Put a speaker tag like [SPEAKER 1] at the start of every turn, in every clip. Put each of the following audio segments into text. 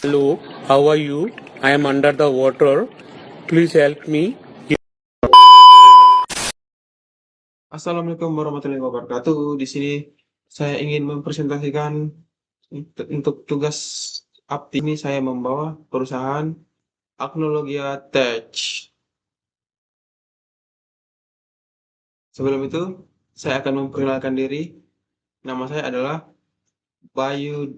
[SPEAKER 1] Hello, how are you? I am under the water. Please help me.
[SPEAKER 2] Assalamualaikum warahmatullahi wabarakatuh. Di sini saya ingin mempresentasikan untuk tugas abdi ini saya membawa perusahaan Agnologia Tech. Sebelum itu, saya akan memperkenalkan diri. Nama saya adalah Bayu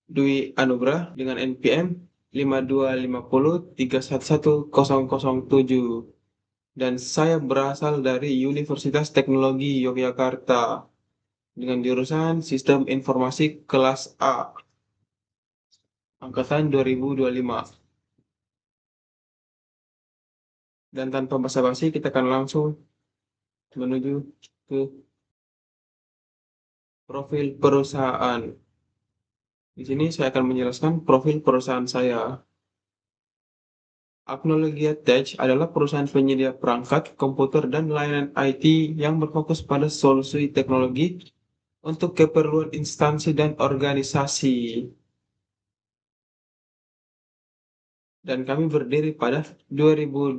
[SPEAKER 2] Dwi Anugrah dengan NPM 5250311007 dan saya berasal dari Universitas Teknologi Yogyakarta dengan jurusan Sistem Informasi kelas A angkatan 2025. Dan tanpa basa-basi kita akan langsung menuju ke profil perusahaan. Di sini saya akan menjelaskan profil perusahaan saya. Agnologia Tech adalah perusahaan penyedia perangkat, komputer, dan layanan IT yang berfokus pada solusi teknologi untuk keperluan instansi dan organisasi. Dan kami berdiri pada 2018.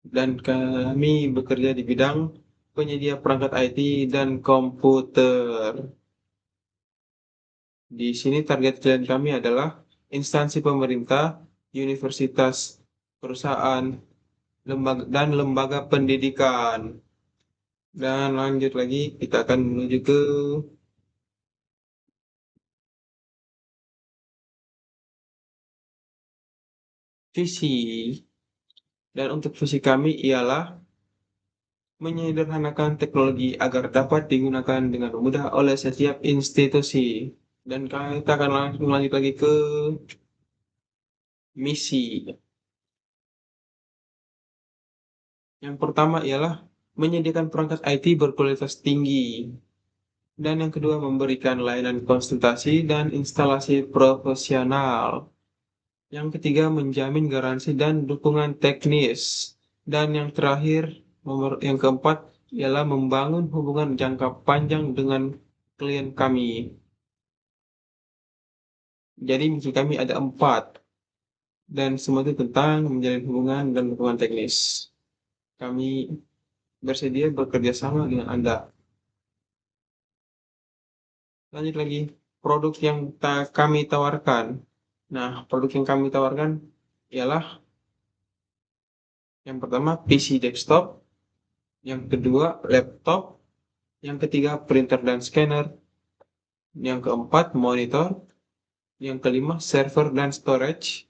[SPEAKER 2] Dan kami bekerja di bidang penyedia perangkat IT dan komputer. Di sini target klien kami adalah instansi pemerintah, universitas, perusahaan, dan lembaga pendidikan. Dan lanjut lagi, kita akan menuju ke visi. Dan untuk visi kami ialah menyederhanakan teknologi agar dapat digunakan dengan mudah oleh setiap institusi. Dan kita akan langsung lanjut lagi ke misi. Yang pertama ialah menyediakan perangkat IT berkualitas tinggi. Dan yang kedua memberikan layanan konsultasi dan instalasi profesional. Yang ketiga menjamin garansi dan dukungan teknis. Dan yang terakhir, yang keempat ialah membangun hubungan jangka panjang dengan klien kami. Jadi misi kami ada 4. Dan semua itu tentang menjalin hubungan dan dukungan teknis. Kami bersedia bekerja sama dengan Anda. Lanjut lagi, produk yang kami tawarkan. Nah, produk yang kami tawarkan ialah yang pertama PC desktop, yang kedua laptop, yang ketiga printer dan scanner, yang keempat monitor, yang kelima server dan storage,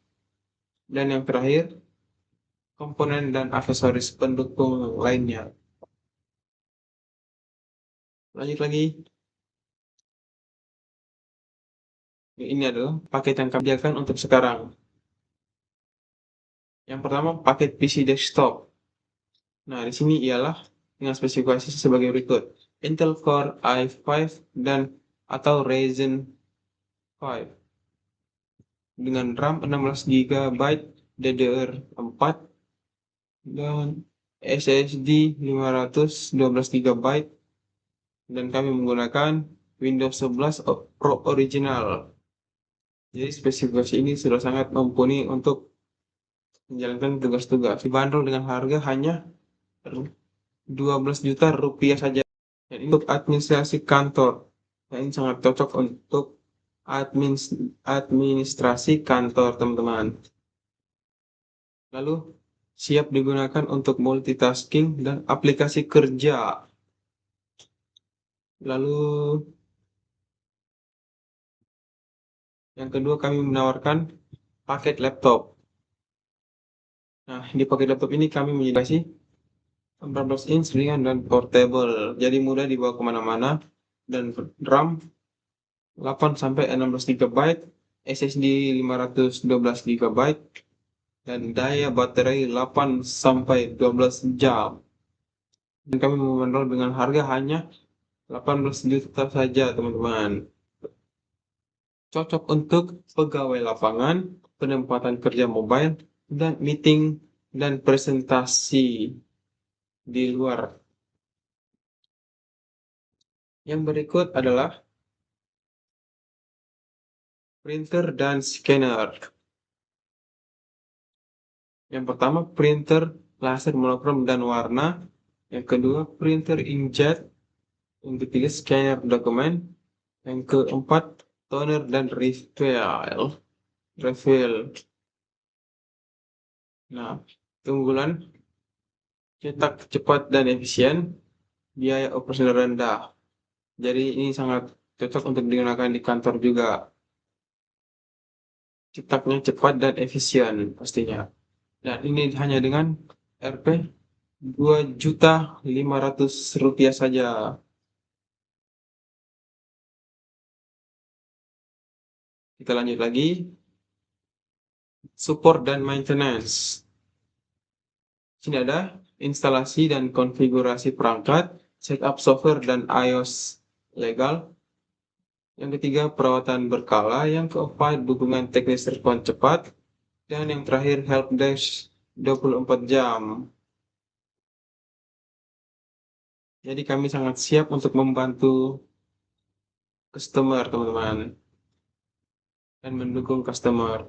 [SPEAKER 2] dan yang terakhir komponen dan aksesoris pendukung lainnya. Lanjut lagi, ini adalah paket yang kami sediakan untuk sekarang. Yang pertama paket PC desktop. Nah, di sini ialah dengan spesifikasi sebagai berikut. Intel Core i5 dan atau Ryzen 5 dengan RAM 16 GB DDR4 dan SSD 512 GB dan kami menggunakan Windows 11 Pro original. Jadi spesifikasi ini sudah sangat mumpuni untuk menjalankan tugas-tugas. Dibanderol dengan harga hanya 12 juta rupiah saja. Dan ini untuk administrasi kantor. Nah, ini sangat cocok untuk administrasi kantor, teman-teman. Lalu, siap digunakan untuk multitasking dan aplikasi kerja. Lalu, yang kedua kami menawarkan paket laptop. Nah, di paket laptop ini kami menyediakan 14 inch ringan dan portable. Jadi mudah dibawa kemana-mana. Dan RAM 8-16 GB, SSD 512 GB, dan daya baterai 8-12 jam. Dan kami membandrol dengan harga hanya 18 juta saja, teman-teman. Cocok untuk pegawai lapangan, penempatan kerja mobile, dan meeting dan presentasi di luar. Yang berikut adalah printer dan scanner. Yang pertama printer laser monokrom dan warna. Yang kedua printer inkjet. Yang ketiga scanner dokumen. Yang keempat toner dan refill. Nah, keunggulan cetak cepat dan efisien, biaya operasional rendah. Jadi ini sangat cocok untuk digunakan di kantor juga. Cetaknya cepat dan efisien pastinya. Dan ini hanya dengan Rp 2.500.000 saja. Kita lanjut lagi. Support dan maintenance. Sini ada instalasi dan konfigurasi perangkat, setup software dan iOS legal. Yang ketiga, perawatan berkala. Yang keempat, dukungan teknis respon cepat. Dan yang terakhir, helpdesk 24 jam. Jadi kami sangat siap untuk membantu customer, teman-teman. Dan mendukung customer.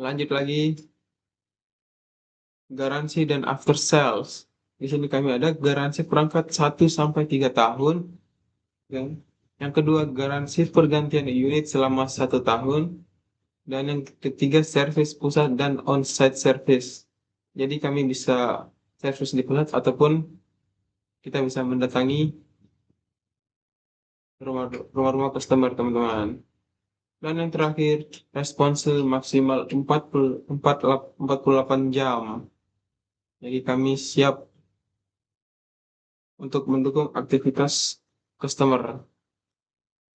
[SPEAKER 2] Lanjut lagi. Garansi dan after sales. Di sini kami ada garansi perangkat 1-3 tahun. Yang kedua, garansi pergantian unit selama 1 tahun. Dan yang ketiga, service pusat dan on-site service. Jadi kami bisa service di pusat ataupun kita bisa mendatangi rumah-rumah customer, teman-teman. Dan yang terakhir, respons maksimal 48 jam. Jadi kami siap untuk mendukung aktivitas customer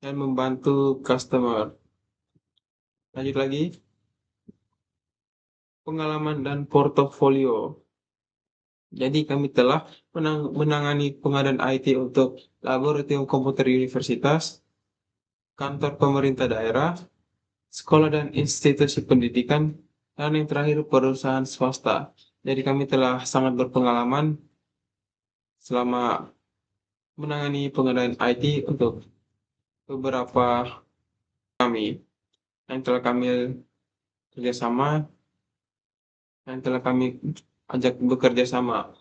[SPEAKER 2] dan membantu customer. Lanjut lagi. Pengalaman dan portofolio. Jadi kami telah menangani pengadaan IT untuk laboratorium komputer universitas, kantor pemerintah daerah, sekolah dan institusi pendidikan, dan yang terakhir perusahaan swasta. Jadi kami telah sangat berpengalaman selama menangani pengadaan IT untuk beberapa kami yang telah kami kerjasama, yang telah kami ajak bekerja sama.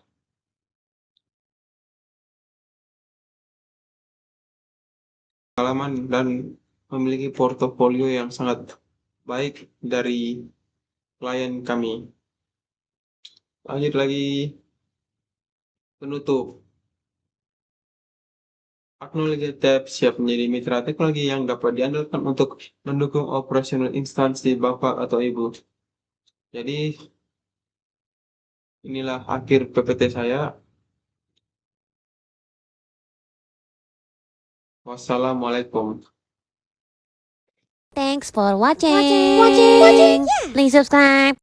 [SPEAKER 2] Pengalaman dan memiliki portofolio yang sangat baik dari klien kami. Lanjut lagi, penutup. Teknologi Tab siap menjadi mitra teknologi yang dapat diandalkan untuk mendukung operasional instansi Bapak atau Ibu. Jadi, inilah akhir PPT saya. Wassalamualaikum.
[SPEAKER 3] Thanks for watching. Please subscribe.